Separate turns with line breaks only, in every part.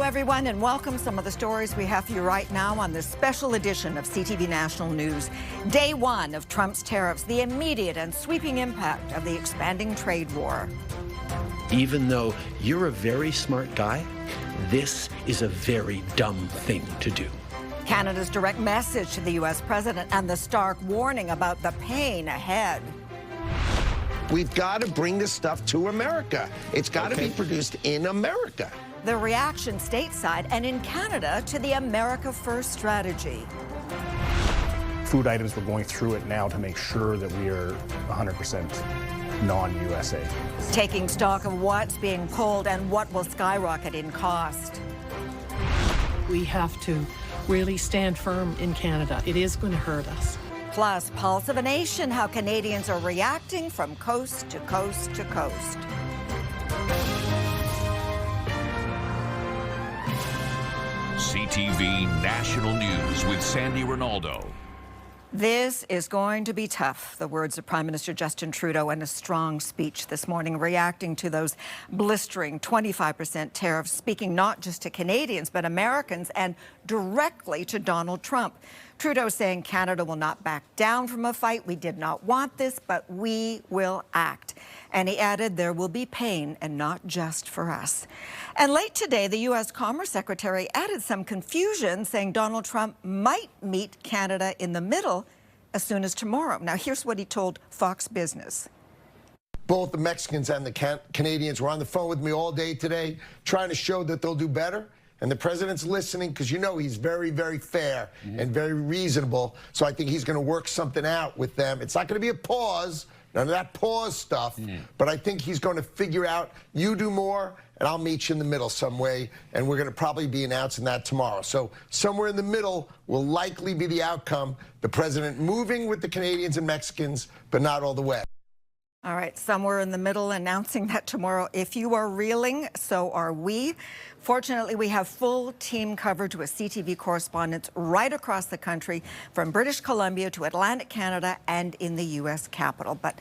everyone, and welcome. Some of the stories we have for you right now on this special edition of CTV National News. Day one of Trump's tariffs, the immediate and sweeping impact of the expanding trade war.
Even though you're a very smart guy, this is a very dumb thing to do.
Canada's direct message to the U.S. president and the stark warning about the pain ahead.
We've got to bring this stuff to America. It's got to be produced in America.
The reaction stateside and in Canada to the America First strategy.
Food items, we're going through it now to make sure that we are 100% non-USA.
Taking stock of what's being pulled and what will skyrocket in cost.
We have to really stand firm in Canada. It is going to hurt us.
Plus, Pulse of a Nation, how Canadians are reacting from coast to coast to coast.
CTV National News with Sandy Ronaldo.
This is going to be tough, the words of Prime Minister Justin Trudeau in a strong speech this morning, reacting to those blistering 25% tariffs, speaking not just to Canadians, but Americans, and directly to Donald Trump. Trudeau saying Canada will not back down from a fight. We did not want this, but we will act. And he added there will be pain, and not just for us. And late today, the U.S. Commerce Secretary added some confusion, saying Donald Trump might meet Canada in the middle as soon as tomorrow. Now, here's what he told Fox Business.
Both the Mexicans and the Canadians were on the phone with me all day today, trying to show that they'll do better. And the president's listening because, you know, he's very, very fair and very reasonable. So I think he's going to work something out with them. It's not going to be a pause, none of that pause stuff. But I think he's going to figure out, you do more, and I'll meet you in the middle some way. And we're going to probably be announcing that tomorrow. So somewhere in the middle will likely be the outcome. The president moving with the Canadians and Mexicans, but not all the way.
All right, somewhere in the middle, announcing that tomorrow. If you are reeling, so are we. Fortunately, we have full team coverage with CTV correspondents right across the country, from British Columbia to Atlantic Canada and in the U.S. Capitol. But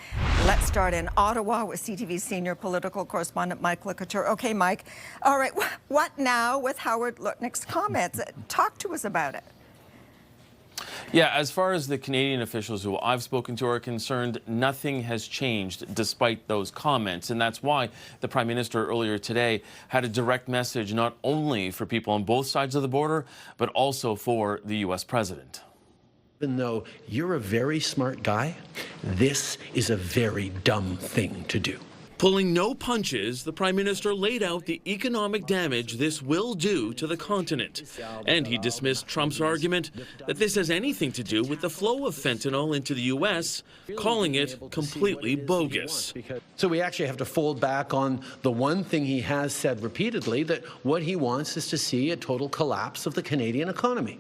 let's start in Ottawa with CTV senior political correspondent Mike Licouture. Okay, Mike. All right, what now with Howard Lutnick's comments? Talk to us about it.
Yeah, as far as the Canadian officials who I've spoken to are concerned, nothing has changed despite those comments. And that's why the Prime Minister earlier today had a direct message not only for people on both sides of the border, but also for the U.S. President.
Even though you're a very smart guy, this is a very dumb thing to do.
Pulling no punches, the Prime Minister laid out the economic damage this will do to the continent. And he dismissed Trump's argument that this has anything to do with the flow of fentanyl into the U.S., calling it completely bogus.
So we actually have to fold back on the one thing he has said repeatedly, that what he wants is to see a total collapse of the Canadian economy.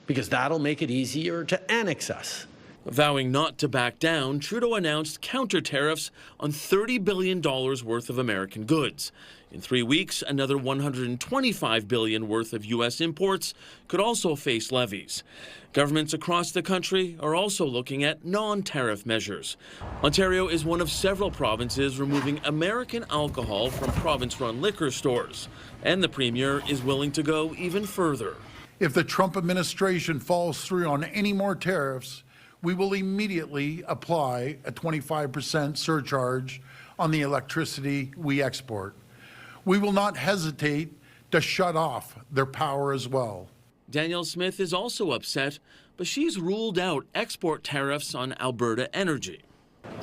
Because that'll make it easier to annex us.
Vowing not to back down, Trudeau announced counter tariffs on $30 billion worth of American goods. In 3 weeks, another $125 billion worth of U.S. imports could also face levies. Governments across the country are also looking at non-tariff measures. Ontario is one of several provinces removing American alcohol from province-run liquor stores. And the Premier is willing to go even further.
If the Trump administration falls through on any more tariffs, we will immediately apply a 25% surcharge on the electricity we export. We will not hesitate to shut off their power as well.
Danielle Smith is also upset, but she's ruled out export tariffs on Alberta energy.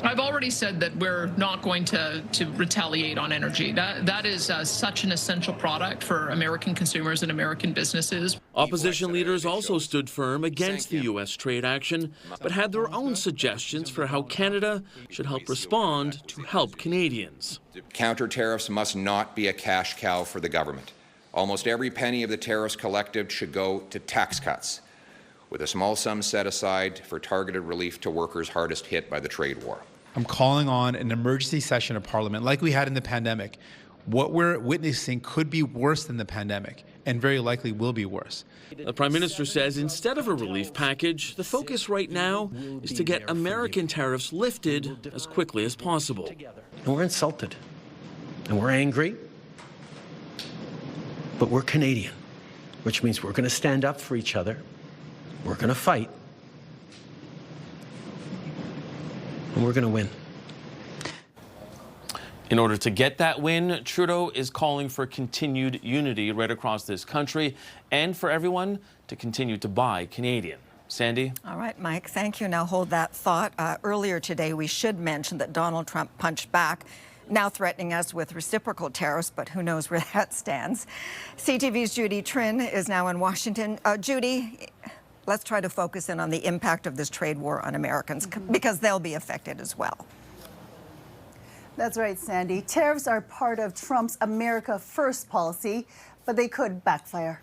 I've already said that we're not going to retaliate on energy. That is such an essential product for American consumers and American businesses.
Opposition leaders also stood firm against the U.S. trade action, but had their own suggestions for how Canada should help respond to help Canadians.
Counter tariffs must not be a cash cow for the government. Almost every penny of the tariffs collected should go to tax cuts, with a small sum set aside for targeted relief to workers hardest hit by the trade war.
I'm calling on an emergency session of Parliament like we had in the pandemic. What we're witnessing could be worse than the pandemic, and very likely will be worse.
The Prime Minister says instead of a relief package, the focus right now is to get American tariffs lifted as quickly as possible.
And we're insulted, and we're angry, But we're Canadian, which means we're going to stand up for each other. We're going to fight. And we're going to win.
In order to get that win, Trudeau is calling for continued unity right across this country and for everyone to continue to buy Canadian. Sandy?
All right, Mike, thank you. Now hold that thought. Earlier today, we should mention that Donald Trump punched back, now threatening us with reciprocal tariffs, but who knows where that stands. CTV's Judy Trin is now in Washington. Judy, let's try to focus in on the impact of this trade war on Americans, because they'll be affected as well.
That's right, Sandy. Tariffs are part of Trump's America First policy, but they could backfire.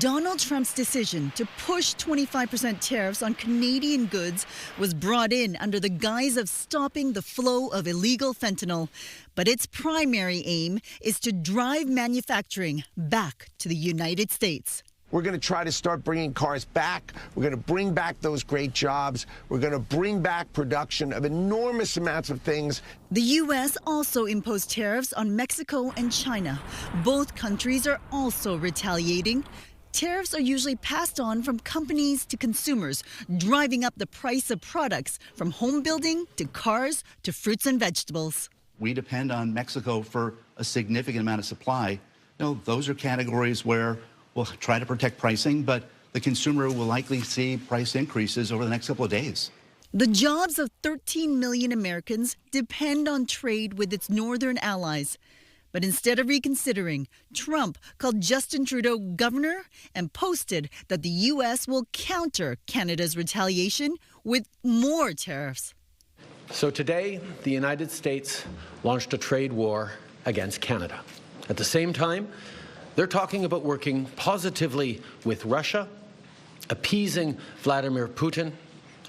Donald Trump's decision to push 25% tariffs on Canadian goods was brought in under the guise of stopping the flow of illegal fentanyl. But its primary aim is to drive manufacturing back to the United States.
We're going to try to start bringing cars back. We're going to bring back those great jobs. We're going to bring back production of enormous amounts of things.
The U.S. also imposed tariffs on Mexico and China. Both countries are also retaliating. Tariffs are usually passed on from companies to consumers, driving up the price of products from home building to cars to fruits and vegetables.
We depend on Mexico for a significant amount of supply. Those are categories where we'll try to protect pricing, but the consumer will likely see price increases over the next couple of days.
The jobs of 13 million Americans depend on trade with its northern allies. But instead of reconsidering, Trump called Justin Trudeau governor and posted that the U.S. will counter Canada's retaliation with more tariffs.
So today, the United States launched a trade war against Canada. At the same time, they're talking about working positively with Russia, appeasing Vladimir Putin,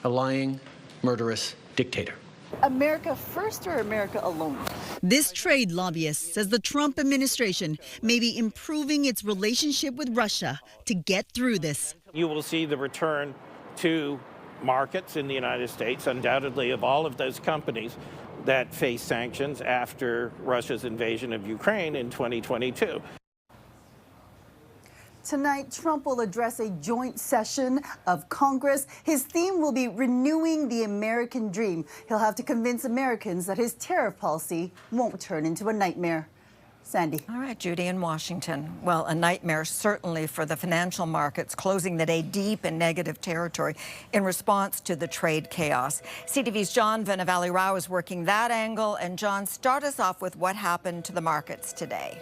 a lying, murderous dictator.
America first or America alone?
This trade lobbyist says the Trump administration may be improving its relationship with Russia to get through this.
You will see the return to markets in the United States, undoubtedly, of all of those companies that face sanctions after Russia's invasion of Ukraine in 2022.
Tonight, Trump will address a joint session of Congress. His theme will be renewing the American dream. He'll have to convince Americans that his tariff policy won't turn into a nightmare. Sandy.
All right, Judy in Washington. Well, a nightmare certainly for the financial markets, closing the day deep in negative territory in response to the trade chaos. CTV's John Vennavally-Rao is working that angle. And John, start us off with what happened to the markets today.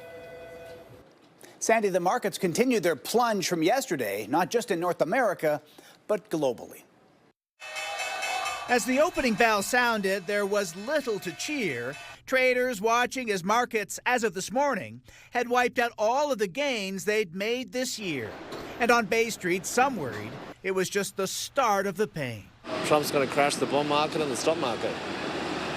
Sandy, the markets continued their plunge from yesterday, not just in North America, but globally.
As the opening bell sounded, there was little to cheer. Traders watching as markets, as of this morning, had wiped out all of the gains they'd made this year. And on Bay Street, some worried it was just the start of the pain.
Trump's going to crash the bond market and the stock market.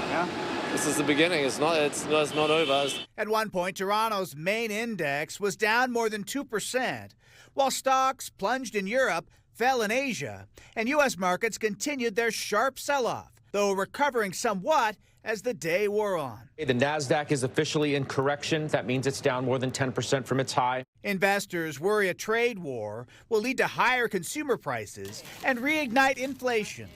Yeah.
This is the beginning. It's not over.
At one point, Toronto's main index was down more than 2%, while stocks plunged in Europe, fell in Asia, and U.S. markets continued their sharp sell-off, though recovering somewhat as the day wore on.
The Nasdaq is officially in correction. That means it's down more than 10% from its high.
Investors worry a trade war will lead to higher consumer prices and reignite inflation,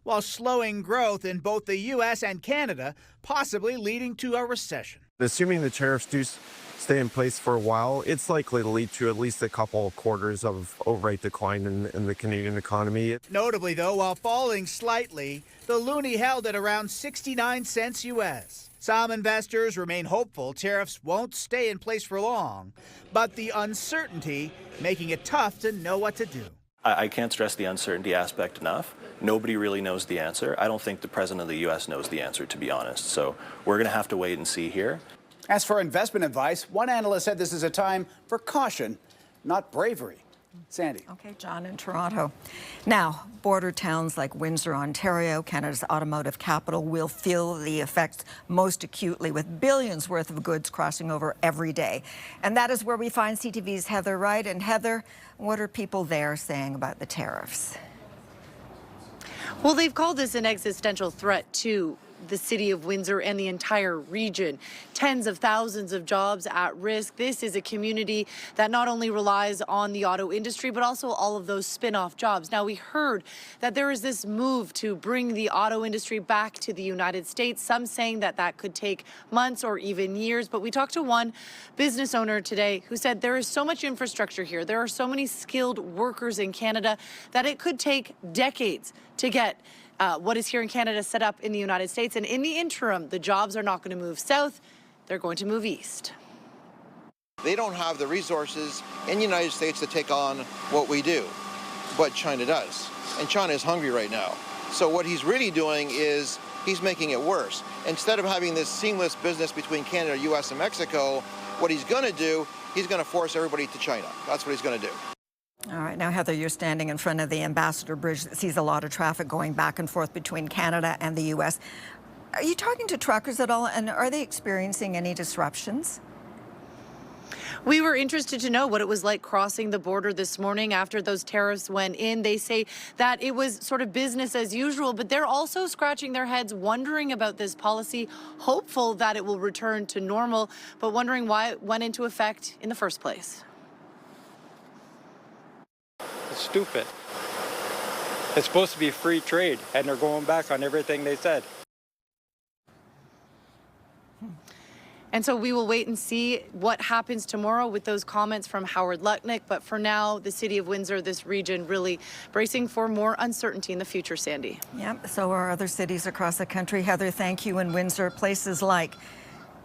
while slowing growth in both the U.S. and Canada, possibly leading to a recession.
Assuming the tariffs do stay in place for a while, it's likely to lead to at least a couple of quarters of outright decline in the Canadian economy.
Notably, though, while falling slightly, the loonie held at around 69 cents U.S. Some investors remain hopeful tariffs won't stay in place for long, but the uncertainty making it tough to know what to do.
I can't stress the uncertainty aspect enough. Nobody really knows the answer. I don't think the president of the U.S. knows the answer, to be honest. So we're going to have to wait and see here.
As for investment advice, one analyst said this is a time for caution, not bravery. Sandy.
Okay, John in Toronto. Now, border towns like Windsor, Ontario, Canada's automotive capital, will feel the effects most acutely, with billions worth of goods crossing over every day. And that is where we find CTV's Heather Wright. And Heather, what are people there saying about the tariffs?
Well, they've called this an existential threat to
the city of Windsor and the entire region. Tens of thousands of jobs at risk. This is a community that not only relies on the auto industry, but also all of those spin-off jobs. Now, we heard that there is this move to bring the auto industry back to the United States, some saying that that could take months or even years. But we talked to one business owner today who said there is so much infrastructure here. There are so many skilled workers in Canada that it could take decades to get what is here in Canada set up in the United States. And in the interim, the jobs are not going to move south. They're going to move east.
They don't have the resources in the United States to take on what we do, but China does. And China is hungry right now. So what he's really doing is he's making it worse. Instead of having this seamless business between Canada, U.S., and Mexico, what he's going to do, he's going to force everybody to China. That's what he's going to do.
All right, now, Heather, you're standing in front of the Ambassador Bridge that sees a lot of traffic going back and forth between Canada and the U.S. Are you talking to truckers at all, and are they experiencing any disruptions?
We were interested to know what it was like crossing the border this morning after those tariffs went in. They say that it was sort of business as usual, but they're also scratching their heads wondering about this policy, hopeful that it will return to normal, but wondering why it went into effect in the first place.
It's stupid. It's supposed to be free trade, and they're going back on everything they said.
And so we will wait and see what happens tomorrow with those comments from Howard Lutnick. But for now, the city of Windsor, this region, really bracing for more uncertainty in the future, Sandy.
Yep, so are other cities across the country. Heather, thank you. In Windsor, places like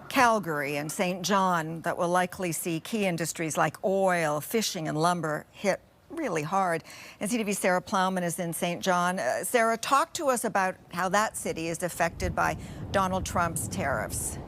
Calgary and St. John that will likely see key industries like oil, fishing, and lumber hit really hard. And CTV's Sarah Plowman is in St. John. Sarah, talk to us about how that city is affected by Donald Trump's tariffs.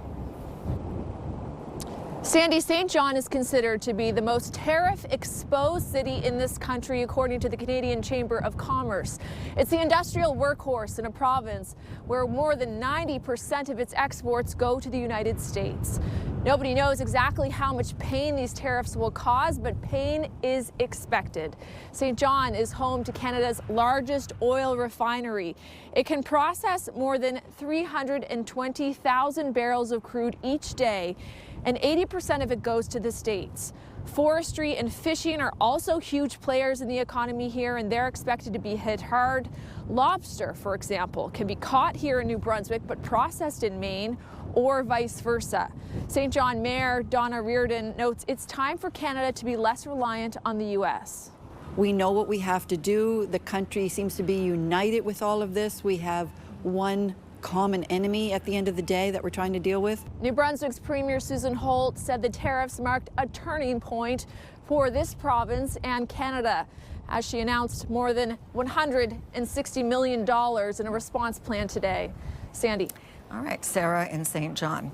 Sandy, St. John is considered to be the most tariff-exposed city in this country, according to the Canadian Chamber of Commerce. It's the industrial workhorse in a province where more than 90% of its exports go to the United States. Nobody knows exactly how much pain these tariffs will cause, but pain is expected. St. John is home to Canada's largest oil refinery. It can process more than 320,000 barrels of crude each day, and 80% of it goes to the States. Forestry and fishing are also huge players in the economy here, and they're expected to be hit hard. Lobster, for example, can be caught here in New Brunswick but processed in Maine, or vice versa. St. John Mayor Donna Reardon notes it's time for Canada to be less reliant on the U.S.
We know what we have to do. The country seems to be united with all of this. We have one common enemy at the end of the day that we're trying to deal with.
New Brunswick's Premier Susan Holt said the tariffs marked a turning point for this province and Canada, as she announced more than $160 million in a response plan today. Sandy.
All right, Sarah in St. John.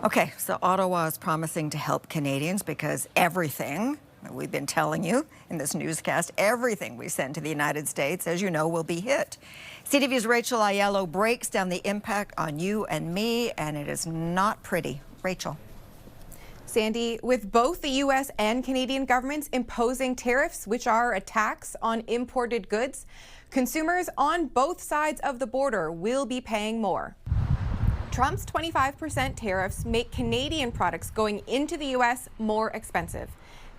Okay, so Ottawa is promising to help Canadians because everything that we've been telling you in this newscast, everything we send to the United States, as you know, will be hit. CTV's Rachel Aiello breaks down the impact on you and me, and it is not pretty. Rachel.
Sandy, with both the U.S. and Canadian governments imposing tariffs, which are a tax on imported goods, consumers on both sides of the border will be paying more. Trump's 25% tariffs make Canadian products going into the U.S. more expensive.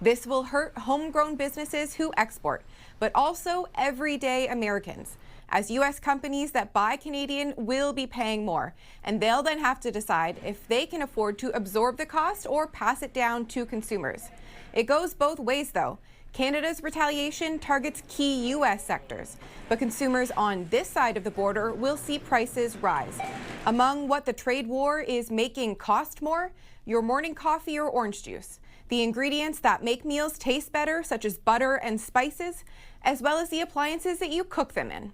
This will hurt homegrown businesses who export, but also everyday Americans, as U.S. companies that buy Canadian will be paying more, and they'll then have to decide if they can afford to absorb the cost or pass it down to consumers. It goes both ways, though. Canada's retaliation targets key U.S. sectors, but consumers on this side of the border will see prices rise. Among what the trade war is making cost more, your morning coffee or orange juice, the ingredients that make meals taste better, such as butter and spices, as well as the appliances that you cook them in.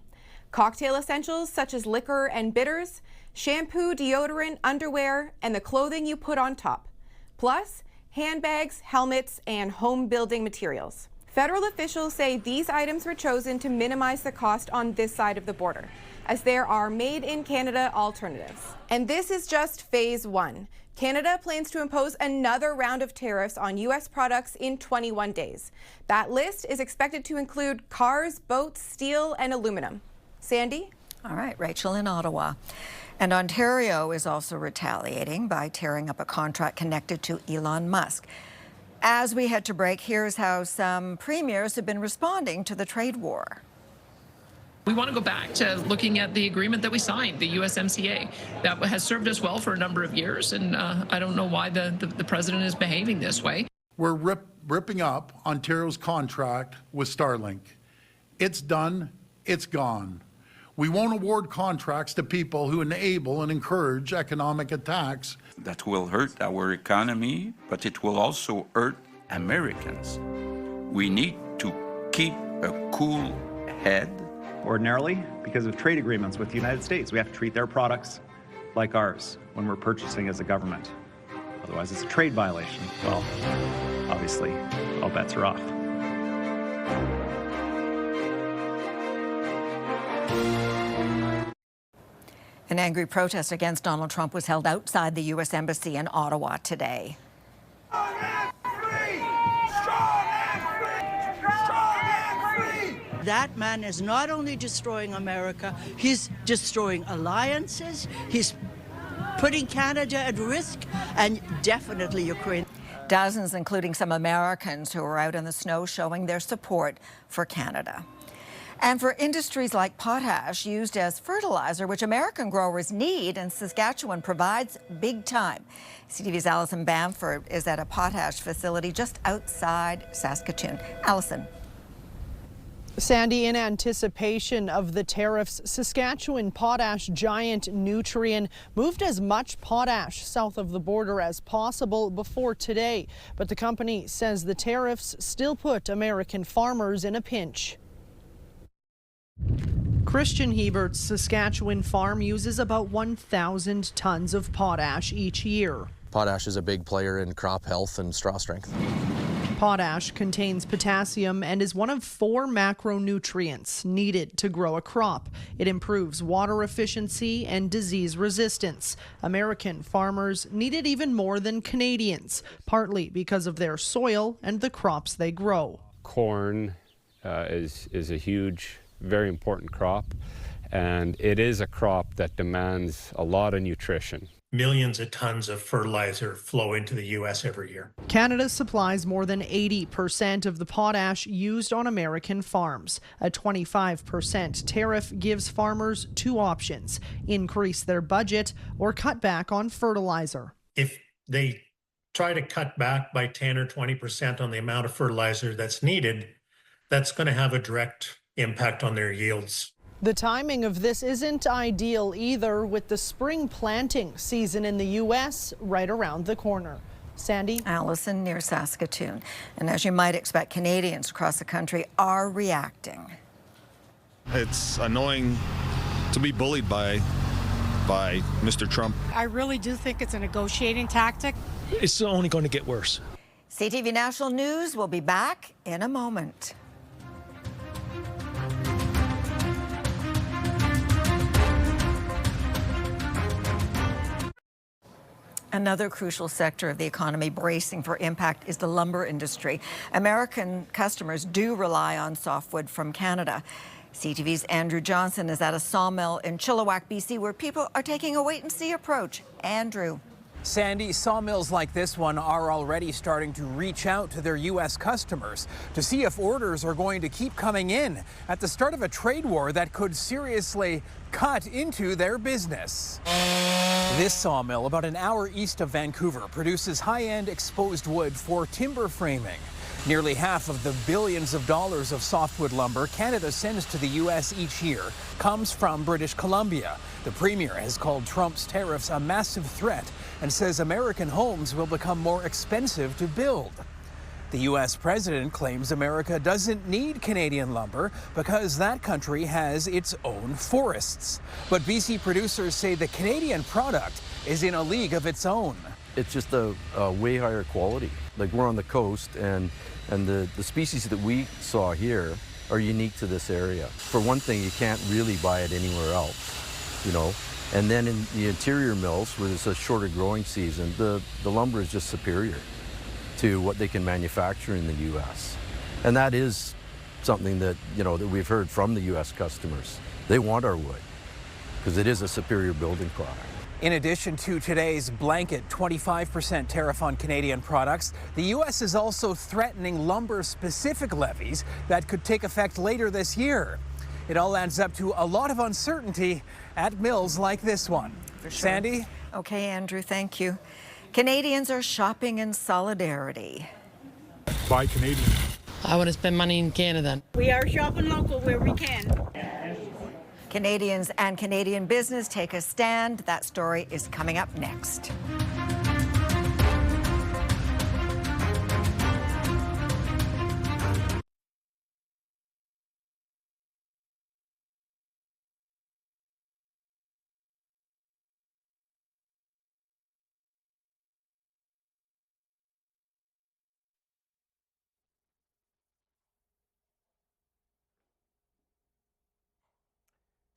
Cocktail essentials such as liquor and bitters, shampoo, deodorant, underwear, and the clothing you put on top. Plus, handbags, helmets, and home building materials. Federal officials say these items were chosen to minimize the cost on this side of the border, as there are made-in-Canada alternatives. And this is just phase one. Canada plans to impose another round of tariffs on U.S. products in 21 days. That list is expected to include cars, boats, steel, and aluminum. Sandy?
All right, Rachel in Ottawa. And Ontario is also retaliating by tearing up a contract connected to Elon Musk. As we head to break, here's how some premiers have been responding to the trade war.
We want to go back to looking at the agreement that we signed, the USMCA. That has served us well for a number of years, and I don't know why the president is behaving this way.
We're ripping up Ontario's contract with Starlink. It's done. It's gone. We won't award contracts to people who enable and encourage economic attacks.
That will hurt our economy, but it will also hurt Americans. We need to keep a cool head.
Ordinarily, because of trade agreements with the United States, we have to treat their products like ours when we're purchasing as a government. Otherwise, it's a trade violation. Well, obviously, all bets are off.
An angry protest against Donald Trump was held outside the U.S. Embassy in Ottawa today.
That man is not only destroying America, he's destroying alliances, he's putting Canada at risk, and definitely Ukraine.
Dozens, including some Americans who were out in the snow showing their support for Canada. And for industries like potash used as fertilizer, which American growers need and Saskatchewan provides big time. CTV's Alison Bamford is at a potash facility just outside Saskatoon. Alison.
Sandy, in anticipation of the tariffs, Saskatchewan potash giant Nutrien moved as much potash south of the border as possible before today. But the company says the tariffs still put American farmers in a pinch. Christian Hebert's Saskatchewan farm uses about 1,000 tons of potash each year.
Potash is a big player in crop health and straw strength.
Potash contains potassium and is one of 4 macronutrients needed to grow a crop. It improves water efficiency and disease resistance. American farmers need it even more than Canadians, partly because of their soil and the crops they grow.
Corn is a huge, very important crop, and it is a crop that demands a lot of nutrition.
Millions of tons of fertilizer flow into the U.S. every year.
Canada supplies more than 80% of the potash used on American farms. A 25% tariff gives farmers 2 options: increase their budget or cut back on fertilizer.
If they try to cut back by 10 or 20% on the amount of fertilizer that's needed, that's going to have a direct impact on their yields.
The timing of this isn't ideal either, with the spring planting season in the U.S. right around the corner. Sandy?
Allison, near Saskatoon. And as you might expect, Canadians across the country are reacting.
It's annoying to be bullied by Mr. Trump.
I really do think it's a negotiating tactic.
It's only going to get worse.
CTV National News will be back in a moment. Another crucial sector of the economy bracing for impact is the lumber industry. American customers do rely on softwood from Canada. CTV's Andrew Johnson is at a sawmill in Chilliwack, BC, where people are taking a wait-and-see approach. Andrew.
Sandy, sawmills like this one are already starting to reach out to their U.S. customers to see if orders are going to keep coming in at the start of a trade war that could seriously cut into their business. This sawmill, about an hour east of Vancouver, produces high-end exposed wood for timber framing. Nearly half of the billions of dollars of softwood lumber Canada sends to the U.S. each year comes from British Columbia. The Premier has called Trump's tariffs a massive threat and says American homes will become more expensive to build. The U.S. president claims America doesn't need Canadian lumber because that country has its own forests. But BC producers say the Canadian product is in a league of its own.
It's just a way higher quality. Like, we're on the coast, and the species that we saw here are unique to this area. For one thing, you can't really buy it anywhere else, you know. And then in the interior mills, where there's a shorter growing season, the lumber is just superior to what they can manufacture in the U.S. And that is something that, you know, that we've heard from the U.S. customers. They want our wood. because it is a superior building product.
In addition to today's blanket 25% tariff on Canadian products, the U.S. is also threatening lumber-specific levies that could take effect later this year. It all adds up to a lot of uncertainty at mills like this one.
For sure.
Sandy?
Okay, Andrew, thank you. Canadians are shopping in solidarity.
Buy Canadian.
I want to spend money in Canada.
We are shopping local where we can.
Canadians and Canadian business take a stand. That story is coming up next.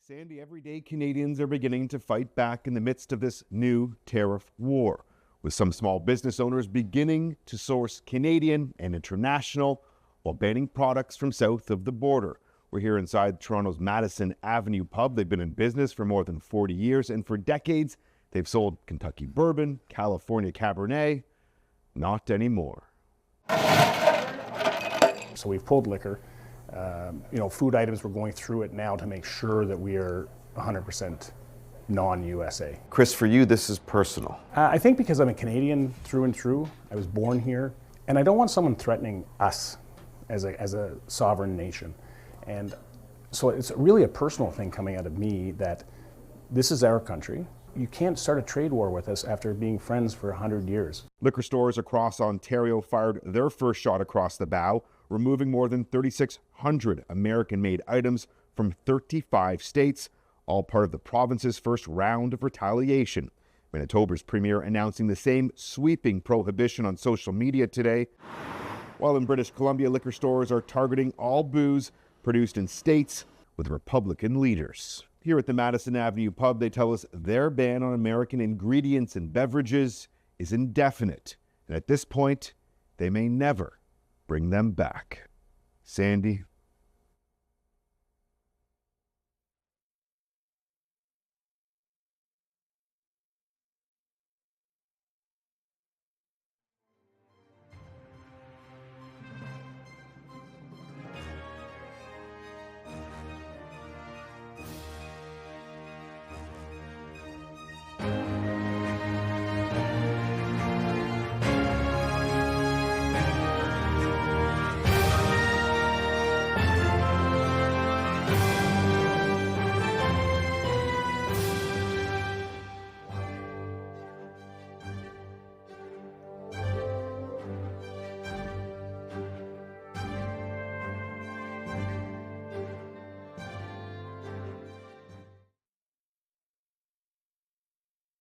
Sandy, everyday Canadians are beginning to fight back in the midst of this new tariff war, with some small business owners beginning to source Canadian and international while banning products from south of the border. We're here inside Toronto's Madison Avenue pub. They've been in business for more than 40 years, and for decades, they've sold Kentucky bourbon, California Cabernet. Not anymore.
So we've pulled liquor. Food items, we're going through it now to make sure that we are 100% non-USA.
Chris, for you, this is personal.
I think because I'm a Canadian through and through, I was born here, and I don't want someone threatening us as a sovereign nation. And so it's really a personal thing coming out of me that this is our country. You can't start a trade war with us after being friends for 100 years.
Liquor stores across Ontario fired their first shot across the bow, removing more than 3,600 American-made items from 35 states, all part of the province's first round of retaliation. Manitoba's premier announcing the same sweeping prohibition on social media today, while in British Columbia, liquor stores are targeting all booze produced in states with Republican leaders. Here at the Madison Avenue pub, they tell us their ban on American ingredients and beverages is indefinite, and at this point, they may never bring them back. Sandy?